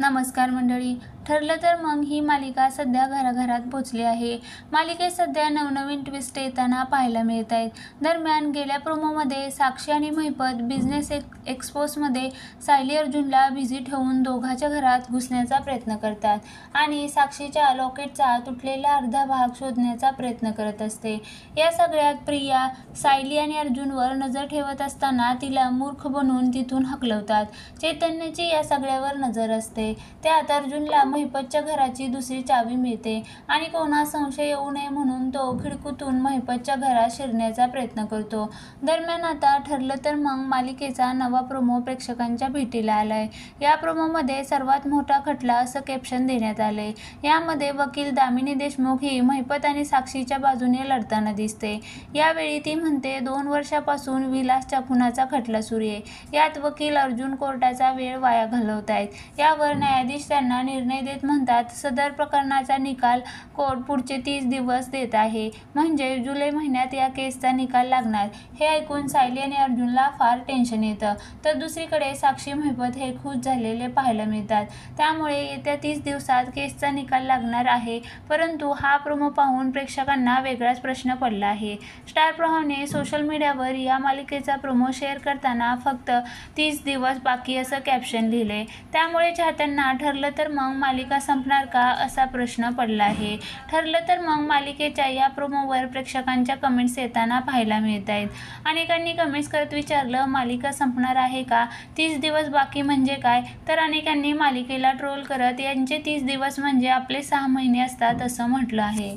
नमस्कार मंडळी. ठरलं तर मग ही मालिका सध्या घराघरात पोचली आहे. मालिकेत सध्या नवनवीन ट्विस्ट येताना पाहायला मिळत आहेत. दरम्यान गेल्या प्रोमोमध्ये साक्षी आणि महिपत बिझनेस एक्सपोजमध्ये सायली अर्जुनला बिझी ठेवून दोघांच्या घरात घुसण्याचा प्रयत्न करतात आणि साक्षीच्या लॉकेटचा तुटलेला अर्धा भाग शोधण्याचा प्रयत्न करत असते. या सगळ्यात प्रिया सायली आणि अर्जुनवर नजर ठेवत असताना तिला मूर्ख बनवून तिथून हकलवतात. चैतन्याची या सगळ्यावर नजर असते. त्यात अर्जुनला महिपतच्या घराची दुसरी चावी मिळते आणि कोणास संशय येऊ नये म्हणून तो खिडकीतून महिपतच्या घरात शिरण्याचा प्रयत्न करतो. दरम्यान आता ठरलं तर मग मालिकेचा नवा प्रोमो प्रेक्षकांच्या भेटीला आलाय. या प्रोमोमध्ये सर्वात मोठा खटला असं कॅप्शन देण्यात आलंय. यामध्ये वकील दामिनी देशमुख ही महिपत आणि साक्षीच्या बाजूने लढताना दिसते. यावेळी ती म्हणते 2 वर्षापासून विलासच्या खुनाचा खटला सुरू आहे. यात वकील अर्जुन कोर्टाचा वेळ वाया घालवतायत. यावर न्यायाधीश त्यांना निर्णय देत म्हणतात सदर प्रकरणाचा निकाल कोर्ट पुढचे 30 दिवस देत आहे, म्हणजे जुलै महिन्यात या केसचा निकाल लागणार. हे ऐकून सायली आणि अर्जुनला फार टेन्शन येतं. तर दुसरीकडे साक्षी महिपत हे खुश झालेले पाहायला मिळतात. त्यामुळे येत्या 30 दिवसात केसचा निकाल लागणार आहे. परंतु हा प्रोमो पाहून प्रेक्षकांना वेगळाच प्रश्न पडला आहे. स्टार प्रवाहने सोशल मीडियावर या मालिकेचा प्रोमो शेअर करताना फक्त 30 दिवस बाकी असं कॅप्शन लिहिलंय. त्यामुळे चाहत्यांना ठरलं तर मग मालिका संपणार का असा प्रश्न पडला आहे. ठरलं तर मग मालिकेच्या या प्रोमोवर प्रेक्षकांच्या कमेंट्स येताना पाहायला मिळत आहेत. अनेकांनी कमेंट्स करत विचारलं मालिका संपणार आहे का? 30 दिवस बाकी म्हणजे काय? तर अनेकांनी मालिकेला ट्रोल करत यांचे 30 दिवस म्हणजे आपले 6 महिने असतात असं म्हटलं आहे.